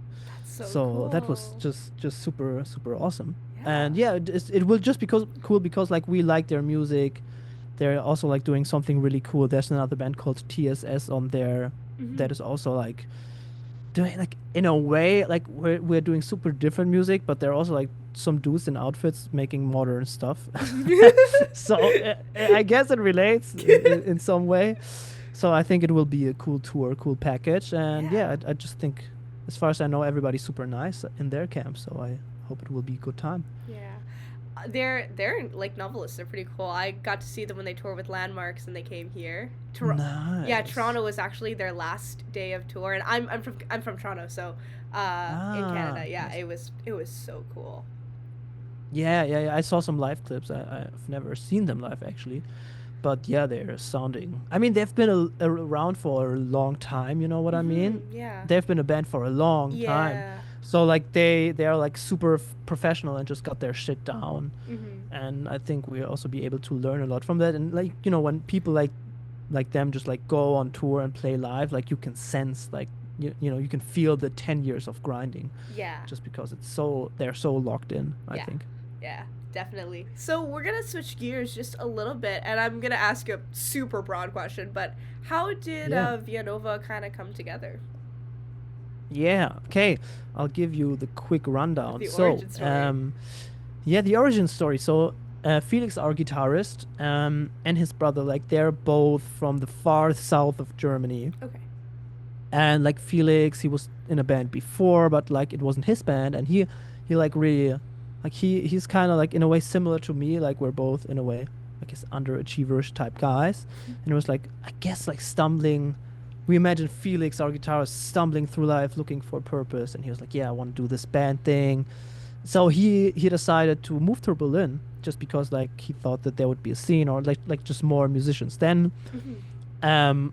That's so cool. That was just super awesome. Yeah. And yeah, it will just be cool because like we like their music. They're also like doing something really cool. There's another band called TSS on there that is also like doing, like, in a way, like we're doing super different music, but they're also like some dudes in outfits making modern stuff. So I guess it relates in some way. So I think it will be a cool tour, cool package, and Yeah. I just think, as far as I know, everybody's super nice in their camp. So I hope it will be a good time. Yeah. They're like novelists. They're pretty cool. I got to see them when they toured with Landmarks and they came here. Yeah, Nice. Toronto was actually their last day of tour, and I'm from Toronto, so in Canada. Yeah, Nice. it was so cool. Yeah. I saw some live clips. I've never seen them live actually, but yeah, they're sounding. I mean, they've been around for a long time. You know what I mean? Yeah. They've been a band for a long time. Yeah. So like they are like super professional and just got their shit down. Mhm. And I think we'll also be able to learn a lot from that. And like when people like them just like go on tour and play live, like you can sense like you can feel the 10 years of grinding Yeah. just because they're so locked in, I Yeah. think. Yeah, definitely. So we're gonna switch gears just a little bit, and I'm gonna ask you a super broad question. But how did Yeah. VIANOVA kind of come together? Yeah. Okay. I'll give you the quick rundown. The So, origin story. yeah, the origin story. So, Felix, our guitarist, and his brother, like they're both from the far south of Germany. Okay. And like Felix, he was in a band before, but like it wasn't his band, and he like really, like he's kind of like in a way similar to me. Like we're both in a way, I guess, underachievers type guys, and it was like I guess like stumbling. We imagine Felix, our guitarist, stumbling through life looking for purpose, and he was like, "Yeah, I want to do this band thing." So he decided to move to Berlin just because like he thought that there would be a scene or like just more musicians. Then,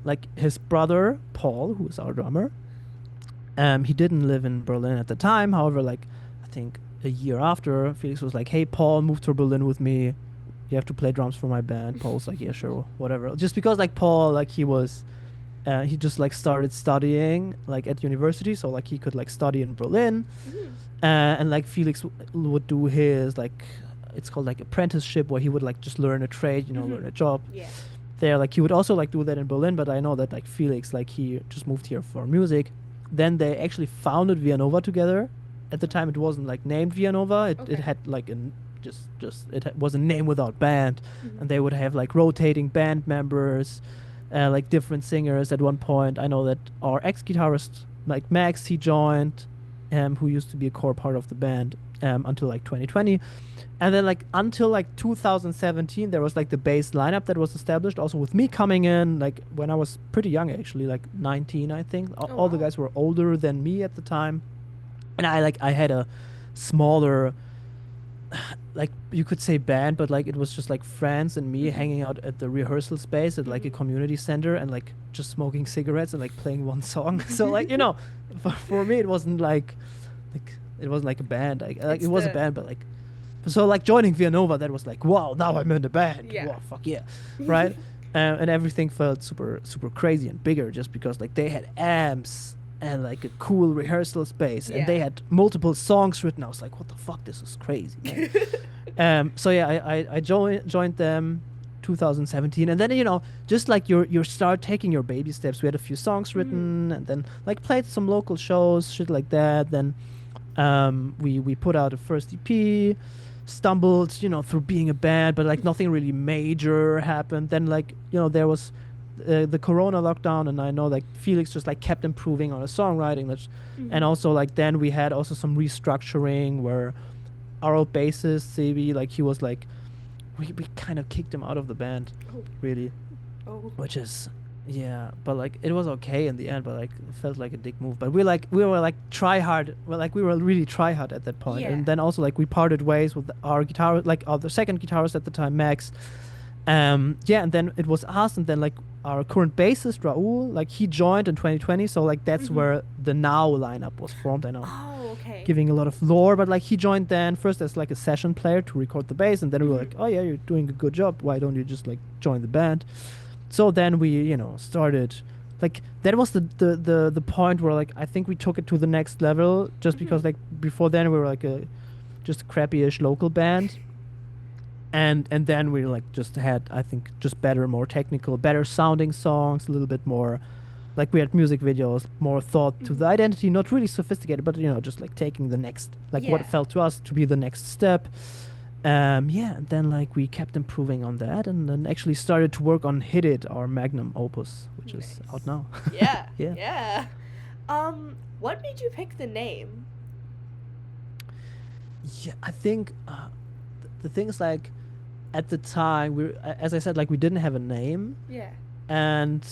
like his brother Paul, who is our drummer, he didn't live in Berlin at the time. However, like I think a year after, Felix was like, "Hey, Paul, move to Berlin with me. You have to play drums for my band." Paul was like, "Yeah, sure, whatever." Just because like Paul, like he just like started studying like at university, so like he could like study in Berlin, and like Felix would do his like it's called like apprenticeship where he would like just learn a trade, learn a job. Yeah. There, like he would also like do that in Berlin, but I know that like Felix like he just moved here for music. Then they actually founded VIANOVA together. At the time, it wasn't like named VIANOVA. It Okay. had like was a name without band, and they would have like rotating band members, like different singers. At one point, I know that our ex-guitarist like Max, he joined, who used to be a core part of the band until like 2020. And then like until like 2017 there was like the bass lineup that was established, also with me coming in like when I was pretty young, actually like 19 I think. All the wow. guys were older than me at the time, and I had a smaller, like you could say band, but like it was just like friends and me hanging out at the rehearsal space at like a community center and like just smoking cigarettes and like playing one song. So like for me it wasn't like it wasn't like a band. Like It's it was a the- band, but like so like joining VIANOVA, that was like, wow, now I'm in the band. Yeah. Wow, fuck yeah, right? And everything felt super super crazy and bigger just because like they had amps and like a cool rehearsal space and they Yeah. had multiple songs written. I was like, what the fuck, this is crazy, man. So yeah, I joined them 2017, and then just like you start taking your baby steps. We had a few songs written, and then like played some local shows, shit like that. Then we put out a first EP, stumbled through being a band, but like nothing really major happened. Then like there was the corona lockdown, and I know like Felix just like kept improving on his songwriting, and also like then we had also some restructuring where our old bassist Sebi, like he was like we kind of kicked him out of the band, really, Oh. which is yeah, but like it was okay in the end, but like it felt like a dick move. But we were like try hard, we were really try hard at that point. Yeah. And then also like we parted ways with our guitar, like the second guitarist at the time, Max. Yeah, and then it was us, and then like our current bassist Raul, like he joined in 2020, so like that's where the now lineup was formed. I know, Oh, okay. giving a lot of lore, but like he joined then first as like a session player to record the bass, and then we were like, oh yeah, you're doing a good job, why don't you just like join the band? So then we started, like that was the point where like I think we took it to the next level, just because like before then we were like just a crappy-ish local band, and then we like just had, I think, just better, more technical, better sounding songs, a little bit more like we had music videos, more thought to the identity, not really sophisticated, but just like taking the next, like what Yeah. felt to us to be the next step. Yeah, and then like we kept improving on that, and then actually started to work on Hit It, our magnum opus, which is out now. Yeah. Yeah. Yeah. What made you pick the name? Yeah, I think the thing is like at the time as I said, like we didn't have a name, Yeah. and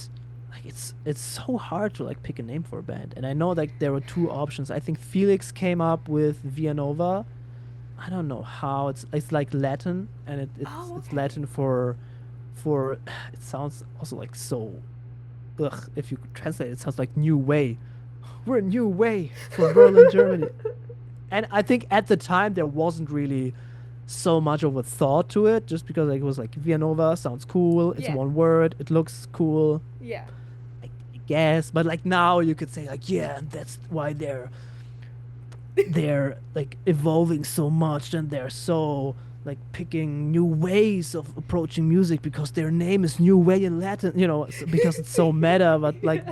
like it's so hard to like pick a name for a band. And I know like there were two options. I think Felix came up with VIANOVA. I don't know how. It's like Latin, and it's Okay. Latin for it sounds also like so ugh, if you translate it sounds like new way. We're a new way from Berlin, Germany. And I think at the time there wasn't really so much of a thought to it, just because like it was like VIANOVA sounds cool. It's Yeah. one word. It looks cool. Yeah. I guess, but like now you could say like yeah, and that's why they're like evolving so much, and they're so like picking new ways of approaching music because their name is New Way in Latin, because it's so meta. But like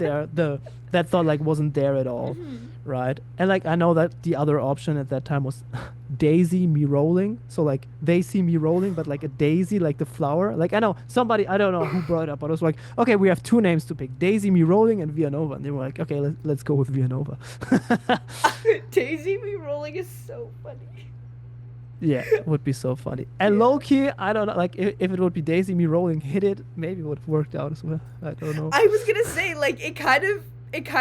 that thought like wasn't there at all, right? And like I know that the other option at that time was Daisy Me Rolling, so like they see me rolling, but like a daisy, like the flower. Like I know somebody, I don't know who brought it up, but it was like, okay, we have two names to pick: Daisy Me Rolling and VIANOVA. And they were like, okay, let's go with VIANOVA. Daisy Me Rolling is so funny. Yeah, it would be so funny. And Yeah. low key, I don't know, like if it would be Daisy Me Rolling, Hit It, maybe it would have worked out as well. I don't know. I was gonna say, like, it kind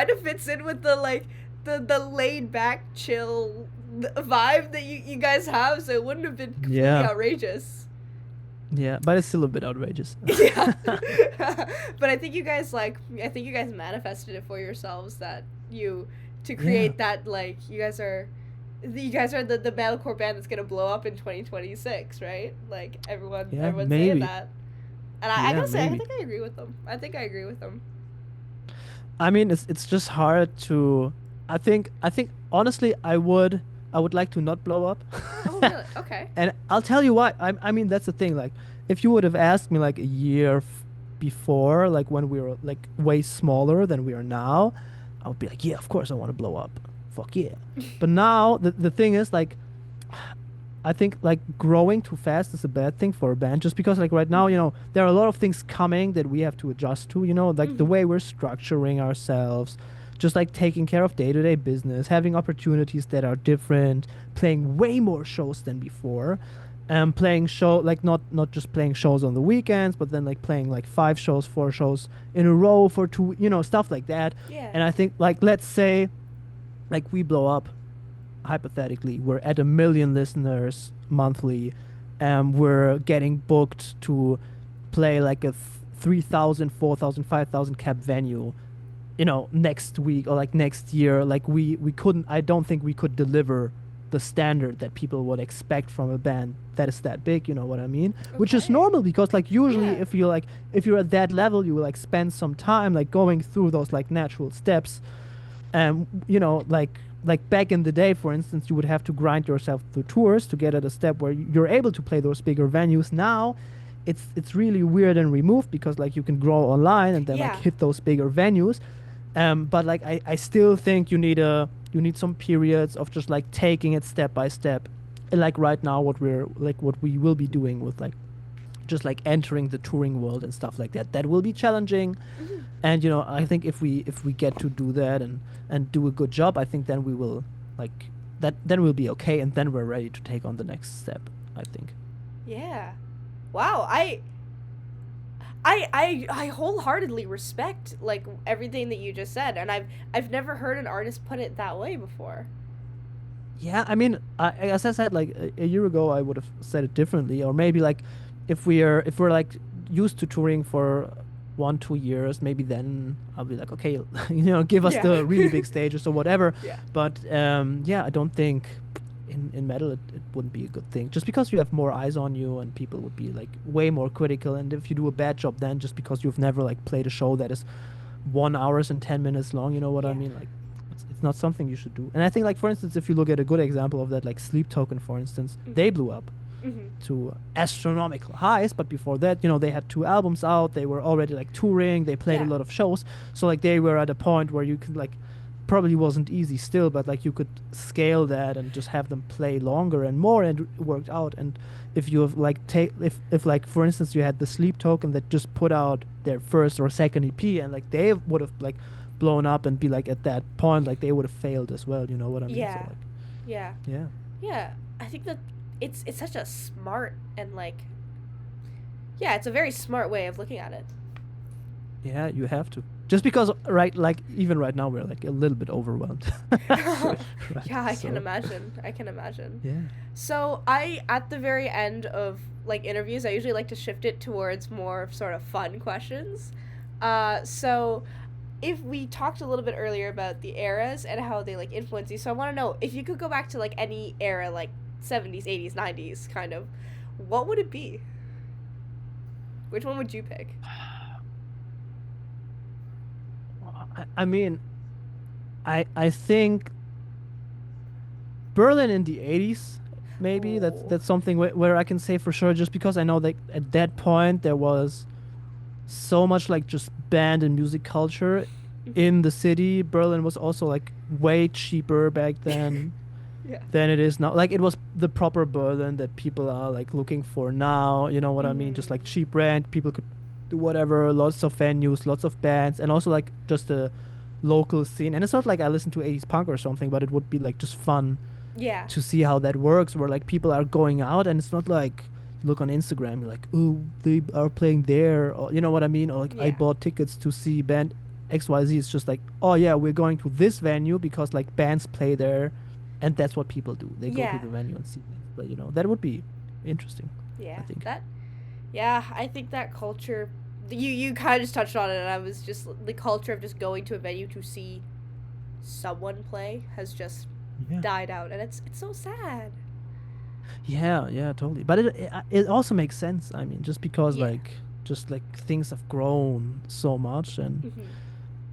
of fits in with the like the laid back chill vibe that you guys have, so it wouldn't have been completely Yeah. outrageous. Yeah, but it's still a bit outrageous. Yeah. But I think you guys manifested it for yourselves, that to create that, like, you guys are the metalcore band that's gonna blow up in 2026, right? Like everyone's saying maybe. that. And I Yeah, gotta say, maybe. I think I agree with them. I mean, it's just hard to. I think honestly, I would like to not blow up. Oh really? Okay. And I'll tell you why. I mean, that's the thing. Like, if you would have asked me like a year before, like when we were like way smaller than we are now, I would be like, yeah, of course I want to blow up. Fuck yeah. But now the thing is like, I think like growing too fast is a bad thing for a band, just because like right now, there are a lot of things coming that we have to adjust to, like the way we're structuring ourselves, just like taking care of day-to-day business, having opportunities that are different, playing way more shows than before, playing like not just playing shows on the weekends, but then like playing like 5 shows, 4 shows in a row for 2, stuff like that. Yeah. And I think like, let's say like we blow up, hypothetically, we're at 1 million listeners monthly, we're getting booked to play like a 3,000, 4,000, 5,000 cap venue, next week or like next year. Like we couldn't, I don't think we could deliver the standard that people would expect from a band that is that big, you know what I mean? Which is Okay. normal, because like usually Yeah. if you're at that level, you will like spend some time like going through those like natural steps. Like back in the day, for instance, you would have to grind yourself through tours to get at a step where you're able to play those bigger venues. Now it's really weird and removed, because like you can grow online and then Yeah. like hit those bigger venues. But like I still think you need some periods of just like taking it step by step. And like right now, what we will be doing with like just like entering the touring world and stuff like that will be challenging. And I think if we get to do that and do a good job, I think then we will like that, then we'll be okay, and then we're ready to take on the next step, I think. Yeah. Wow. I wholeheartedly respect like everything that you just said, and I've never heard an artist put it that way before. Yeah, I mean, as I said, like a year ago, I would have said it differently, or maybe like if we're like used to touring for 1-2 years, maybe then I'll be like, okay, give us Yeah. the really big stages or whatever. Yeah. But yeah, I don't think in metal it wouldn't be a good thing, just because you have more eyes on you and people would be like way more critical. And if you do a bad job, then just because you've never like played a show that is 1 hour and 10 minutes long, you know what I Yeah. mean? Like it's not something you should do. And I think like, for instance, if you look at a good example of that, like Sleep Token, for instance, they blew up. to astronomical highs. But before that, they had 2 albums out. They were already like touring. They played a lot of shows. So like they were at a point where you could like, probably wasn't easy still, but like you could scale that and just have them play longer and more, and it worked out. And if you have like if like for instance you had the Sleep Token that just put out their first or second EP, and like they would have like blown up and be like at that point like they would have failed as well, you know what I mean? Yeah. So, like, Yeah. Yeah. I think that it's such a smart and like, yeah, it's a very smart way of looking at it. Yeah, you have to. Just because, even right now, we're like a little bit overwhelmed. Right, Yeah, I can imagine. Yeah. So at the very end of like interviews, I usually like to shift it towards more sort of fun questions. So if we talked a little bit earlier about the eras and how they like influence you, so I want to know if you could go back to like any era, like 70s, 80s, 90s, kind of, what would it be? Which one would you pick? I mean, I think Berlin in the 80s, maybe. That's something where I can say for sure, just because I know that at that point there was so much like just band and music culture in the city. Berlin was also like way cheaper back then than it is now. Like it was the proper Berlin that people are like looking for now, you know what I mean? Just like cheap rent, people could do whatever, lots of venues, lots of bands, and also like just the local scene. And it's not like I listen to 80s punk or something, but it would be like just fun to see how that works, where like people are going out, and it's not like you look on Instagram, you're like, oh, they are playing there, or you know what I mean? Or like I bought tickets to see band XYZ. It's just like, oh yeah, we're going to this venue because like bands play there, and that's what people do. They go to the venue and see bands play, that would be interesting. I think. I think that culture, you kind of just touched on it, and I was just, the culture of just going to a venue to see someone play has just died out, and it's so sad. Yeah, totally. But it also makes sense. I mean, just because like things have grown so much, and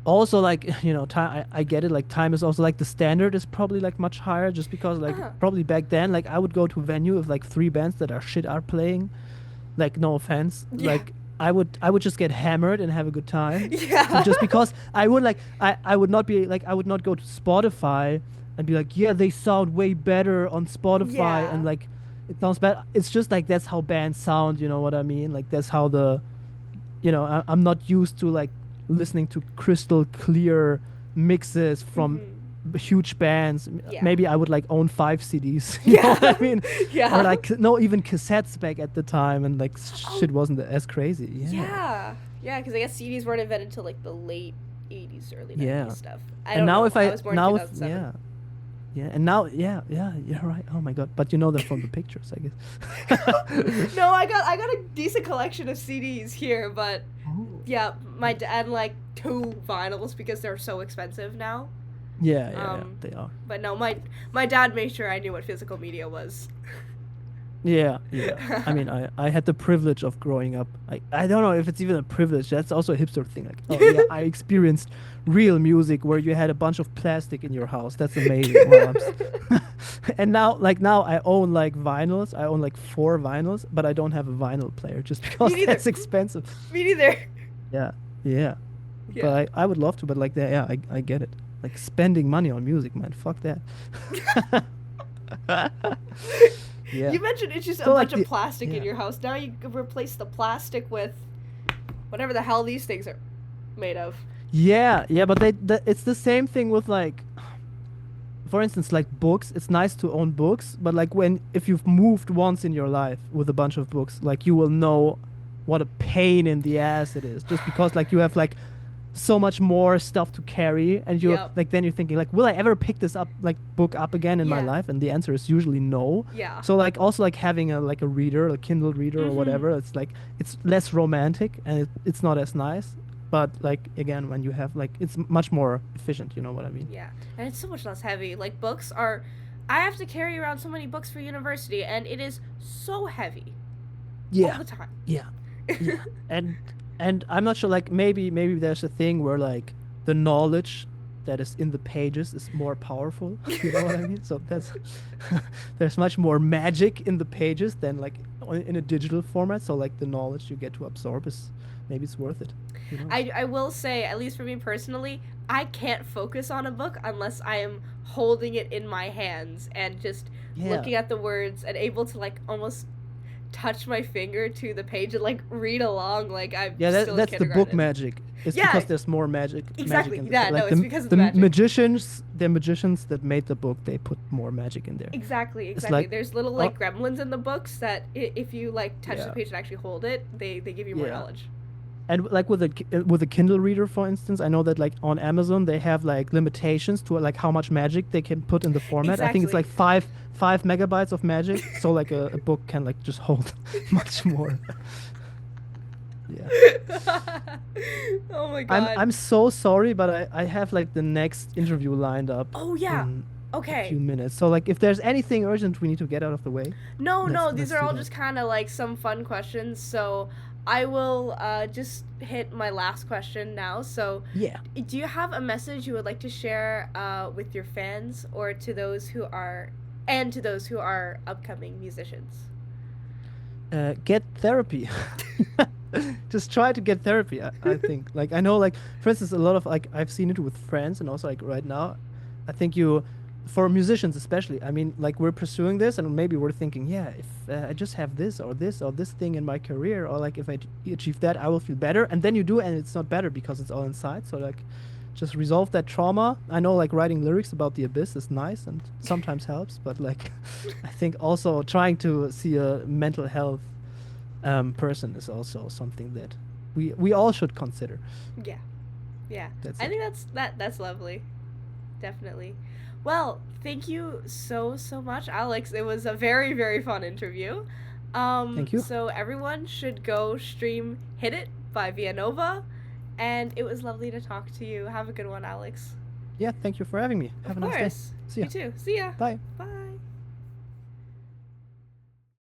also like time. I get it. Like time is also like the standard is probably like much higher, just because like probably back then like I would go to a venue if like 3 bands that are shit are playing. Like no offense, like I would just get hammered and have a good time. So just because I would like I would not be like, I would not go to Spotify and be like, they sound way better on Spotify and like it sounds bad. It's just like that's how bands sound, you know what I mean? Like that's how I'm not used to like listening to crystal clear mixes from huge bands. Maybe I would like own 5 CDs. You know what I mean? Or like even cassettes back at the time, and like shit wasn't as crazy. Because I guess CDs weren't invented until like the late 80s, early 90s stuff. And now if I was born in 2007. and now you're right. Oh my god! But you know them from the pictures, I guess. No, I got a decent collection of CDs here, but my dad like 2 vinyls because they're so expensive now. Yeah, they are. But no, my dad made sure I knew what physical media was. Yeah. I mean, I had the privilege of growing up. I don't know if it's even a privilege. That's also a hipster thing. Like, oh yeah, I experienced real music where you had a bunch of plastic in your house. That's amazing. And now I own like vinyls. I own like 4 vinyls, but I don't have a vinyl player just because that's expensive. Me neither. Yeah. But I would love to. But like I get it. Like spending money on music, man. Fuck that. You mentioned it's just a bunch of plastic in your house. Now you replace the plastic with whatever the hell these things are made of. Yeah, but it's the same thing with like, for instance, like books. It's nice to own books, but like if you've moved once in your life with a bunch of books, like you will know what a pain in the ass it is, just because like you have like so much more stuff to carry, and you're like, then you're thinking like, will I ever pick this book up again in my life? And the answer is usually no. So like also like having a reader, a Kindle reader or whatever, it's like it's less romantic and it's not as nice, but like again, when you have like, it's much more efficient, you know what I mean? And it's so much less heavy. Like books are, I have to carry around so many books for university, and it is so heavy all the time. And I'm not sure, like maybe there's a thing where like the knowledge that is in the pages is more powerful. You know what I mean? So that's there's much more magic in the pages than like in a digital format. So like the knowledge you get to absorb is maybe it's worth it. You know? I will say, at least for me personally, I can't focus on a book unless I am holding it in my hands and just looking at the words and able to like almost touch my finger to the page and like read along like I'm still in that's the book kindergarten. magic. It's Yeah. because there's more magic. Exactly. Magic in Yeah, like no, it's because of the the magic. magicians that made the book, they put more magic in there. Exactly. like- There's little like gremlins in the books that if you like touch the Yeah. page and actually hold it, they give you more Yeah. knowledge. And like with a Kindle reader, for instance, I know that like on Amazon they have like limitations to like how much magic they can put in the format. I think it's like Exactly. 5 megabytes of magic, so like a book can like just hold much more. Yeah. Oh my god. I'm so sorry, but I have like the next interview lined up. Oh yeah. In a few Okay. minutes. So like if there's anything urgent we need to get out of the way. No, Let's these do are all that. just kind of like some fun questions. So I will just hit my last question now. So Yeah. do you have a message you would like to share with your fans or to those who are upcoming musicians? Get therapy. Just try to get therapy. I think like I know like for instance a lot of like I've seen it with friends and also like right now I think for musicians especially, I mean like we're pursuing this and maybe we're thinking if I just have this or this thing in my career, or like if I achieve that I will feel better, and then you do and it's not better because it's all inside. So like just resolve that trauma. I know like writing lyrics about the abyss is nice and sometimes helps, but like I think also trying to see a mental health person is also something that we all should consider. Yeah. That's I it. think that's lovely. Definitely. Well, thank you so much, Alex. It was a very, very fun interview. Thank you. So everyone should go stream Hit It by VIANOVA, and it was lovely to talk to you. Have a good one, Alex. Yeah, thank you for having me. Have Of a nice day. course. See ya. You too. See ya. Bye. Bye.